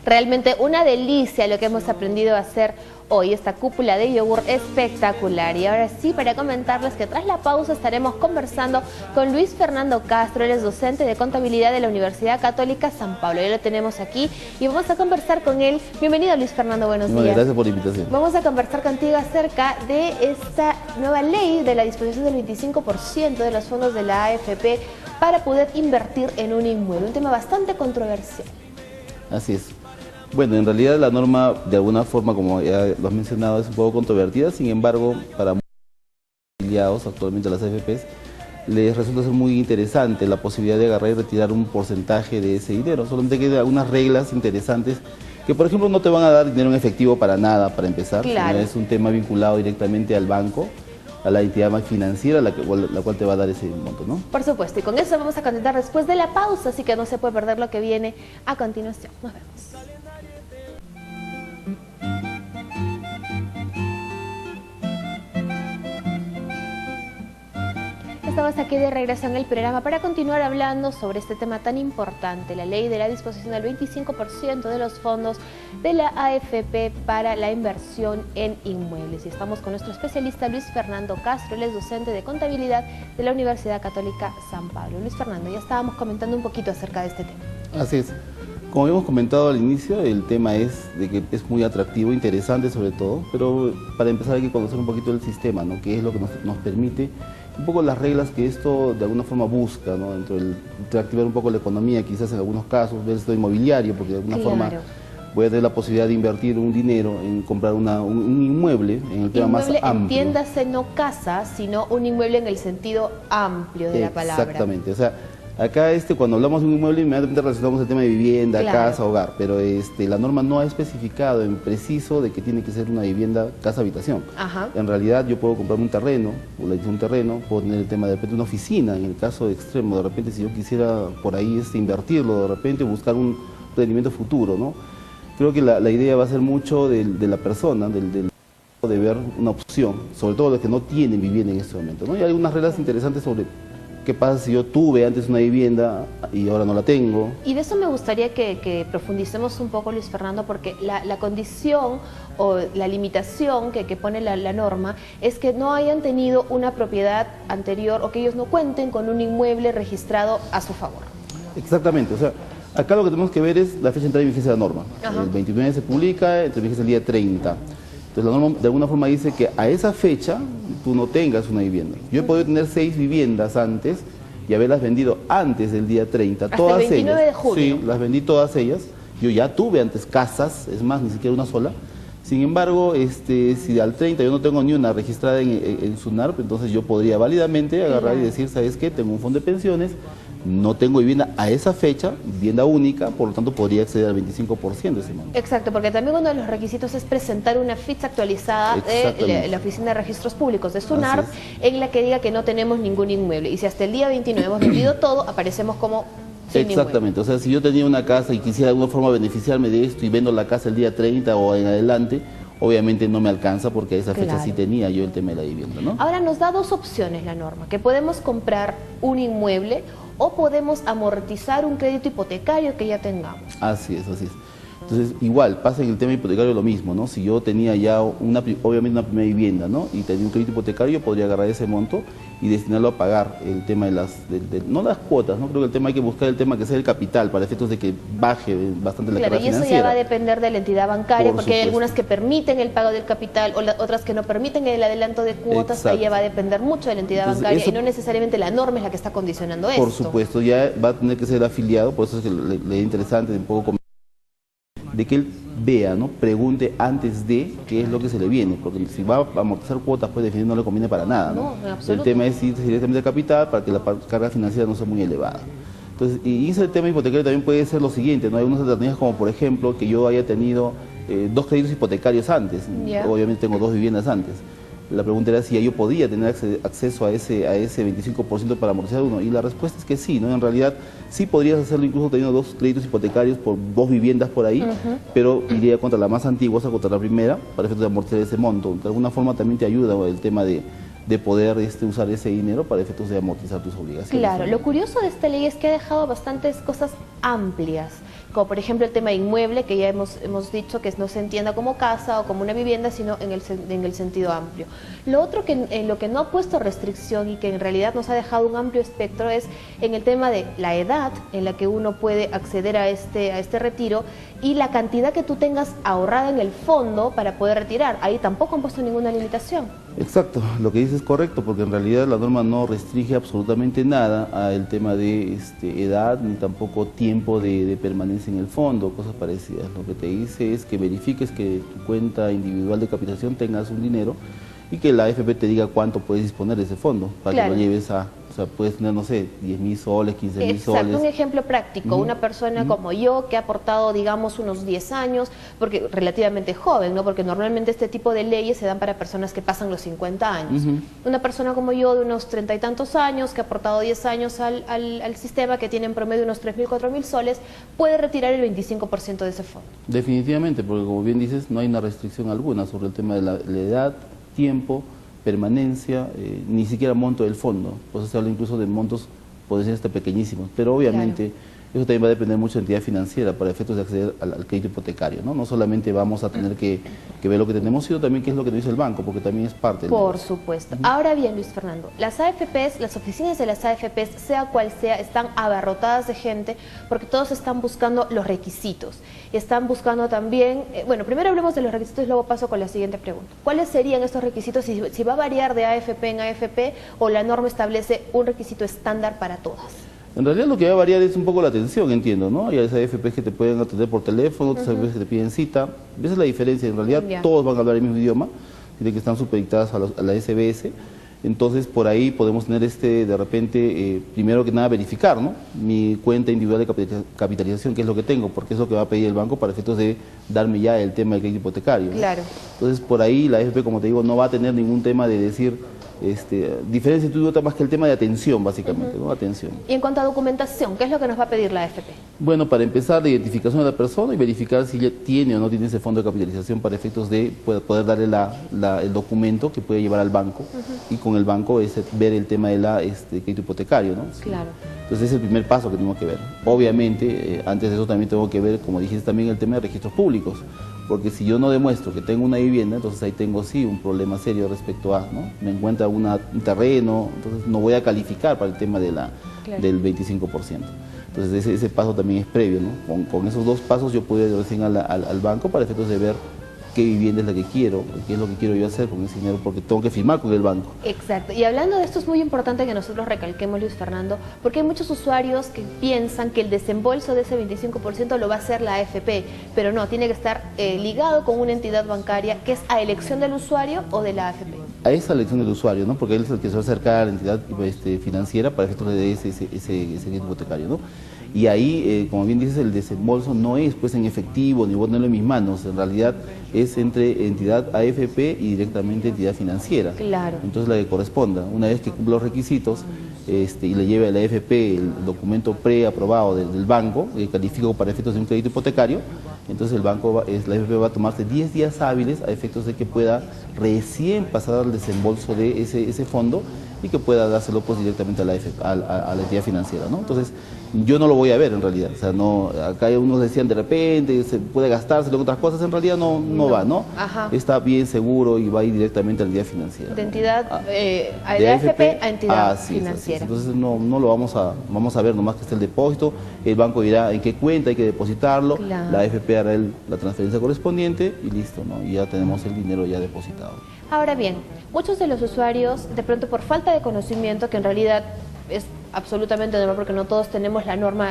Realmente una delicia lo que hemos aprendido a hacer hoy, esta cúpula de yogur espectacular. Y ahora sí, para comentarles que tras la pausa estaremos conversando con Luis Fernando Castro. Él es docente de contabilidad de la Universidad Católica San Pablo. Ya lo tenemos aquí y vamos a conversar con él. Bienvenido, Luis Fernando, buenos días. Gracias por la invitación. Vamos a conversar contigo acerca de esta nueva ley de la disposición del 25% de los fondos de la AFP para poder invertir en un inmueble. Un tema bastante controversial. Así es. Bueno, en realidad la norma, de alguna forma, como ya lo has mencionado, es un poco controvertida. Sin embargo, para muchos afiliados actualmente a las AFPs, les resulta ser muy interesante la posibilidad de agarrar y retirar un porcentaje de ese dinero. Solamente que hay algunas reglas interesantes que, por ejemplo, no te van a dar dinero en efectivo para nada, para empezar. Claro. Sino es un tema vinculado directamente al banco, a la entidad más financiera, la cual te va a dar ese monto, ¿no? Por supuesto, y con eso vamos a continuar después de la pausa, así que no se puede perder lo que viene a continuación. Nos vemos. Estamos aquí de regreso en el programa para continuar hablando sobre este tema tan importante, la ley de la disposición del 25% de los fondos de la AFP para la inversión en inmuebles. Y estamos con nuestro especialista Luis Fernando Castro, él es docente de contabilidad de la Universidad Católica San Pablo. Luis Fernando, ya estábamos comentando un poquito acerca de este tema. Así es. Como habíamos comentado al inicio, el tema es de que es muy atractivo, interesante sobre todo, pero para empezar hay que conocer un poquito el sistema, ¿no? Que es lo que nos permite, un poco las reglas que esto de alguna forma busca, ¿no? Dentro del reactivar un poco la economía, quizás en algunos casos, ver esto inmobiliario, porque de alguna forma voy a tener la posibilidad de invertir un dinero en comprar un inmueble en el tema más amplio. Entiéndase no casa, sino un inmueble en el sentido amplio de la palabra. Exactamente, o sea, acá cuando hablamos de un inmueble inmediatamente relacionamos el tema de vivienda, casa, hogar, pero la norma no ha especificado en preciso de que tiene que ser una vivienda, casa, habitación. Ajá. En realidad yo puedo comprarme un terreno, puedo tener el tema de repente una oficina, en el caso extremo, de repente si yo quisiera por ahí invertirlo, de repente buscar un rendimiento futuro, ¿no? Creo que la idea va a ser mucho de la persona, de ver una opción, sobre todo los que no tienen vivienda en este momento, ¿no? Y hay algunas reglas interesantes sobre qué pasa si yo tuve antes una vivienda y ahora no la tengo. Y de eso me gustaría que profundicemos un poco, Luis Fernando, porque la condición o la limitación que pone la norma es que no hayan tenido una propiedad anterior o que ellos no cuenten con un inmueble registrado a su favor. Exactamente, o sea, acá lo que tenemos que ver es la fecha de entrada y vigencia de la norma. Ajá. El 29 se publica, entre vigencia el día 30. Entonces la norma de alguna forma dice que a esa fecha tú no tengas una vivienda. Yo he podido tener 6 viviendas antes y haberlas vendido antes del día 30. Hasta todas el 29 ellas. de julio. Sí, las vendí todas ellas. Yo ya tuve antes casas, es más, ni siquiera una sola. Sin embargo, si al 30 yo no tengo ni una registrada en SUNARP, entonces yo podría válidamente agarrar y decir, ¿sabes qué? Tengo un fondo de pensiones, no tengo vivienda a esa fecha, vivienda única, por lo tanto podría acceder al 25% de ese monto. Exacto, porque también uno de los requisitos es presentar una ficha actualizada de la Oficina de Registros Públicos de SUNARP, en la que diga que no tenemos ningún inmueble. Y si hasta el día 29 hemos vendido todo, aparecemos como sin exactamente, inmueble. O sea, si yo tenía una casa y quisiera de alguna forma beneficiarme de esto y vendo la casa el día 30 o en adelante, obviamente no me alcanza porque a esa fecha sí tenía yo el tema de la vivienda, ¿no? Ahora nos da dos opciones la norma, que podemos comprar un inmueble o podemos amortizar un crédito hipotecario que ya tengamos. Así es, así es. Entonces, igual, pasa en el tema hipotecario lo mismo, ¿no? Si yo tenía ya, obviamente, una primera vivienda, ¿no? Y tenía un crédito hipotecario, podría agarrar ese monto y destinarlo a pagar el tema de no las cuotas, ¿no? Creo que el tema hay que buscar el tema que sea el capital, para efectos de que baje bastante la carga financiera. Y eso ya va a depender de la entidad bancaria, porque hay supuesto. algunas que permiten el pago del capital, o otras que no permiten el adelanto de cuotas. Exacto. Ahí ya va a depender mucho de la entidad bancaria, y no necesariamente la norma es la que está condicionando esto. Por supuesto, ya va a tener que ser afiliado, por eso es que le es interesante un poco de que él vea, ¿no? Pregunte antes de qué es lo que se le viene, porque si va a amortizar cuotas, pues definitivamente no le conviene para nada, ¿no? El tema es ir directamente al capital para que la carga financiera no sea muy elevada. Entonces, y ese tema hipotecario también puede ser lo siguiente, ¿no? Hay unas alternativas como, por ejemplo, que yo haya tenido 2 créditos hipotecarios antes, obviamente tengo 2 viviendas antes. La pregunta era si yo podía tener acceso a ese 25% para amortizar uno, y la respuesta es que sí, ¿no? En realidad sí podrías hacerlo incluso teniendo 2 créditos hipotecarios por 2 viviendas por ahí, pero iría contra la más antigua, o sea, contra la primera, para efectos de amortizar ese monto. De alguna forma también te ayuda el tema de de poder usar ese dinero para efectos de amortizar tus obligaciones. Claro, lo curioso de esta ley es que ha dejado bastantes cosas amplias, como por ejemplo el tema inmueble, que ya hemos dicho que no se entienda como casa o como una vivienda, sino en el sentido amplio. Lo otro en lo que no ha puesto restricción y que en realidad nos ha dejado un amplio espectro es en el tema de la edad en la que uno puede acceder a este retiro y la cantidad que tú tengas ahorrada en el fondo para poder retirar. Ahí tampoco han puesto ninguna limitación. Exacto, lo que dices es correcto, porque en realidad la norma no restringe absolutamente nada al tema de edad, ni tampoco tiempo de permanencia en el fondo, cosas parecidas. Lo que te dice es que verifiques que tu cuenta individual de capitalización tengas un dinero y que la AFP te diga cuánto puedes disponer de ese fondo, para que lo lleves o sea, puedes tener, no sé, 10.000 soles, 15.000 soles. Exacto, un ejemplo práctico, una persona como yo que ha aportado, digamos, unos 10 años, porque relativamente joven, ¿no? Porque normalmente este tipo de leyes se dan para personas que pasan los 50 años. Una persona como yo de unos 30 y tantos años, que ha aportado 10 años al sistema, que tiene en promedio unos 3.000, 4.000 soles, puede retirar el 25% de ese fondo. Definitivamente, porque como bien dices, no hay una restricción alguna sobre el tema de la edad, tiempo, permanencia, ni siquiera monto del fondo. Pues se habla incluso de montos, pueden ser hasta pequeñísimos, pero obviamente eso también va a depender mucho de la entidad financiera para efectos de acceder al crédito hipotecario, ¿no? No solamente vamos a tener que ver lo que tenemos, sino también qué es lo que nos dice el banco, porque también es parte del Por supuesto. Ahora bien, Luis Fernando, las AFPs, las oficinas de las AFPs, sea cual sea, están abarrotadas de gente porque todos están buscando los requisitos. Están buscando también, bueno, primero hablemos de los requisitos y luego paso con la siguiente pregunta. ¿Cuáles serían estos requisitos? Si va a variar de AFP en AFP o la norma establece un requisito estándar para todas. En realidad lo que va a variar es un poco la atención, entiendo, ¿no? Hay AFPs que te pueden atender por teléfono, otras AFPs que te piden cita. Esa es la diferencia, en realidad todos van a hablar el mismo idioma, tienen que están supeditadas a la SBS. Entonces por ahí podemos tener de repente, primero que nada verificar, ¿no? Mi cuenta individual de capitalización, qué es lo que tengo, porque es lo que va a pedir el banco para efectos de darme ya el tema del crédito hipotecario, ¿no? Claro. Entonces por ahí la AFP, como te digo, no va a tener ningún tema de decir, diferencia tú y otra más que el tema de atención, básicamente, ¿no? Atención. Y en cuanto a documentación, ¿qué es lo que nos va a pedir la AFP? Bueno, para empezar, la identificación de la persona y verificar si ella tiene o no tiene ese fondo de capitalización para efectos de poder darle el documento que puede llevar al banco y con el banco ver el tema de crédito hipotecario, ¿no? Claro. Entonces ese es el primer paso que tenemos que ver. Obviamente, antes de eso también tengo que ver, como dijiste también, el tema de registros públicos. Porque si yo no demuestro que tengo una vivienda, entonces ahí tengo sí un problema serio respecto a, ¿no? Me encuentra un terreno, entonces no voy a calificar para el tema de del 25%. Entonces ese paso también es previo, ¿no? Con esos dos pasos yo puedo ir recién al banco para efectos de ver qué vivienda es la que quiero, qué es lo que quiero yo hacer con ese dinero, porque tengo que firmar con el banco. Exacto. Y hablando de esto, es muy importante que nosotros recalquemos, Luis Fernando, porque hay muchos usuarios que piensan que el desembolso de ese 25% lo va a hacer la AFP, pero no, tiene que estar ligado con una entidad bancaria que es a elección del usuario o de la AFP. A esa elección del usuario, ¿no? Porque él es el que se va a acercar a la entidad financiera para efectos de ese crédito hipotecario, ¿no? Y ahí, como bien dices, el desembolso no es pues en efectivo ni ponerlo en mis manos, en realidad es entre entidad AFP y directamente entidad financiera. Claro. Entonces la que corresponda, una vez que cumpla los requisitos y le lleve a la AFP el documento preaprobado del banco, que califico para efectos de un crédito hipotecario, entonces el banco, la AFP va a tomarse 10 días hábiles a efectos de que pueda recién pasar al desembolso de ese fondo y que pueda dárselo pues directamente a la entidad financiera, ¿no? Entonces yo no lo voy a ver en realidad, o sea, no, acá unos decían de repente se puede gastárselo en otras cosas, en realidad no va, ¿no? Ajá. Está bien seguro y va a ir directamente a la entidad financiera. De entidad, de AFP a entidad financiera. Entonces no lo vamos a ver, nomás que esté el depósito, el banco dirá en qué cuenta hay que depositarlo, claro. La AFP hará la transferencia correspondiente y listo, ¿no? Y ya tenemos el dinero ya depositado. Ahora bien, muchos de los usuarios, de pronto por falta de conocimiento, que en realidad es absolutamente normal porque no todos tenemos la norma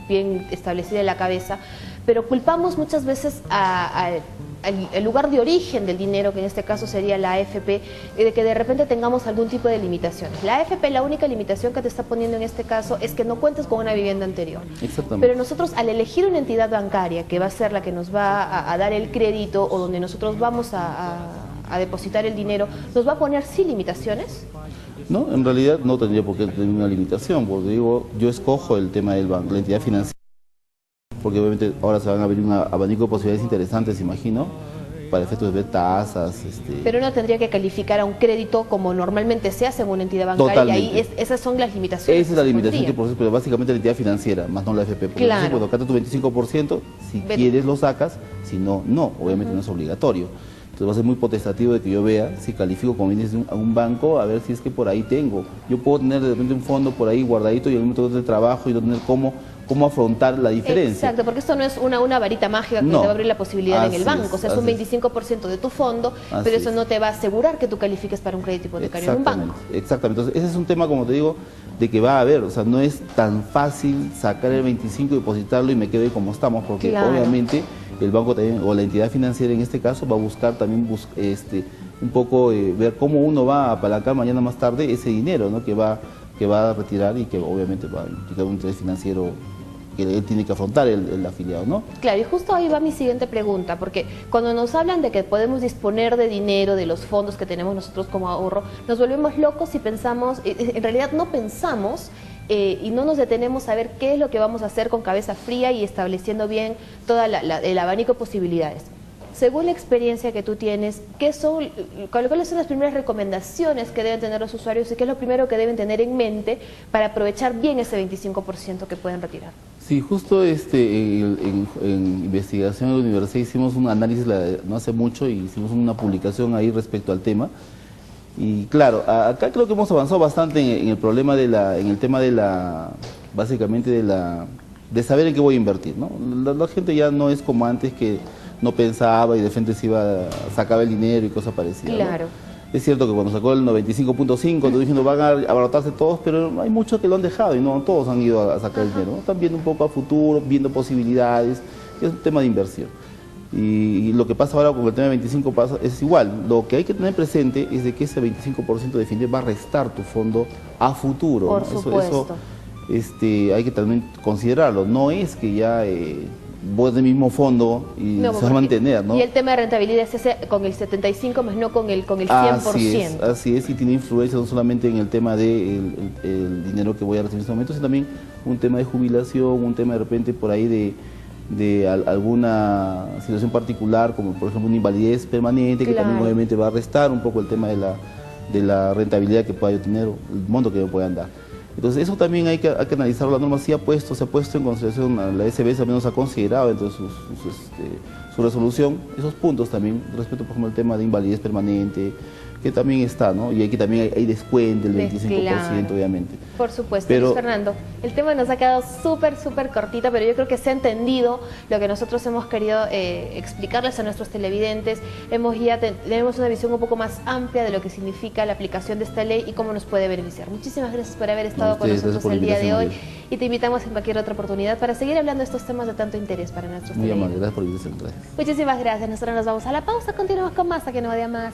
bien establecida en la cabeza, pero culpamos muchas veces al lugar de origen del dinero, que en este caso sería la AFP, de que de repente tengamos algún tipo de limitaciones. La AFP, la única limitación que te está poniendo en este caso es que no cuentes con una vivienda anterior. Exactamente. Pero nosotros, al elegir una entidad bancaria que va a ser la que nos va a dar el crédito o donde nosotros vamos a depositar el dinero, ¿nos va a poner sin limitaciones? No, en realidad no tendría por qué tener una limitación, porque digo, yo escojo el tema del banco, la entidad financiera, porque obviamente ahora se van a abrir un abanico de posibilidades interesantes, imagino, para efectos de ver tasas. Pero uno tendría que calificar a un crédito como normalmente se hace en una entidad bancaria. Totalmente. Y ahí esas son las limitaciones. Esa es la limitación que procede, pero básicamente la entidad financiera, más no la AFP. Porque claro. Cuando capta tu 25%, si quieres lo sacas, si no, no. Obviamente no es obligatorio. Entonces va a ser muy potestativo de que yo vea si califico como dices a un banco, a ver si es que por ahí tengo. Yo puedo tener de repente un fondo por ahí guardadito y al mismo tiempo de trabajo y no tener cómo afrontar la diferencia. Exacto, porque esto no es una varita mágica que te va a abrir la posibilidad en el banco. O sea, es un 25% de tu fondo, pero eso no te va a asegurar que tú califiques para un crédito hipotecario en un banco. Exactamente. Entonces, ese es un tema, como te digo, de que va a haber. O sea, no es tan fácil sacar el 25, depositarlo y me quedo ahí como estamos, porque obviamente el banco también, o la entidad financiera en este caso, va a buscar también un poco ver cómo uno va a apalancar mañana más tarde ese dinero, ¿no? que va a retirar y que obviamente va a implicar un interés financiero que él tiene que afrontar el afiliado, ¿no? Claro, y justo ahí va mi siguiente pregunta, porque cuando nos hablan de que podemos disponer de dinero, de los fondos que tenemos nosotros como ahorro, nos volvemos locos y pensamos, en realidad no pensamos y no nos detenemos a ver qué es lo que vamos a hacer con cabeza fría y estableciendo bien todo el abanico de posibilidades. Según la experiencia que tú tienes, ¿cuáles son las primeras recomendaciones que deben tener los usuarios y qué es lo primero que deben tener en mente para aprovechar bien ese 25% que pueden retirar? Sí, justo en investigación de la universidad hicimos un análisis no hace mucho y hicimos una publicación ahí respecto al tema. Y claro, acá creo que hemos avanzado bastante en el problema en el tema básicamente de saber en qué voy a invertir, ¿no? La gente ya no es como antes que no pensaba y de frente sacaba el dinero y cosas parecidas. Claro. ¿No? Es cierto que cuando sacó el 95.5, estoy diciendo van a abarrotarse todos, pero hay muchos que lo han dejado y no todos han ido a sacar el dinero, ¿no? Están viendo un poco a futuro, viendo posibilidades, es un tema de inversión. Y lo que pasa ahora con el tema de 25 es igual. Lo que hay que tener presente es de que ese 25% definitivamente va a restar tu fondo a futuro. Por supuesto. Eso hay que también considerarlo. No es que ya vos del mismo fondo y se va a mantener, ¿no? Y el tema de rentabilidad es ese con el 75 más no con el 100%. Así es, y tiene influencia no solamente en el tema del dinero que voy a recibir en este momento, sino también un tema de jubilación, un tema de repente por ahí de alguna situación particular, como por ejemplo una invalidez permanente, que también obviamente va a restar un poco el tema de la rentabilidad que pueda yo tener, el monto que me puedan dar. Entonces eso también hay que analizarlo. La norma sí se ha puesto en consideración, la SBS al menos ha considerado dentro de su resolución esos puntos también, respecto por ejemplo al tema de invalidez permanente, que también está, ¿no? Y aquí también hay descuento del 25%, obviamente. Por supuesto, Luis Fernando. El tema nos ha quedado súper cortita, pero yo creo que se ha entendido lo que nosotros hemos querido explicarles a nuestros televidentes. Tenemos una visión un poco más amplia de lo que significa la aplicación de esta ley y cómo nos puede beneficiar. Muchísimas gracias por haber estado con nosotros el día de hoy y te invitamos en cualquier otra oportunidad para seguir hablando de estos temas de tanto interés para nuestros televidentes. Muy amable, gracias por la invitación. Gracias. Muchísimas gracias. Nosotros nos vamos a la pausa, continuamos con más, a que no vaya más.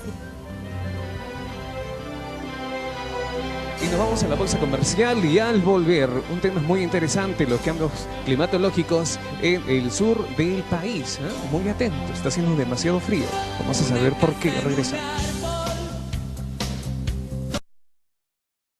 Y nos vamos a la pausa comercial y al volver, un tema muy interesante, los cambios climatológicos en el sur del país. Muy atentos, está haciendo demasiado frío. Vamos a saber por qué. Regresamos.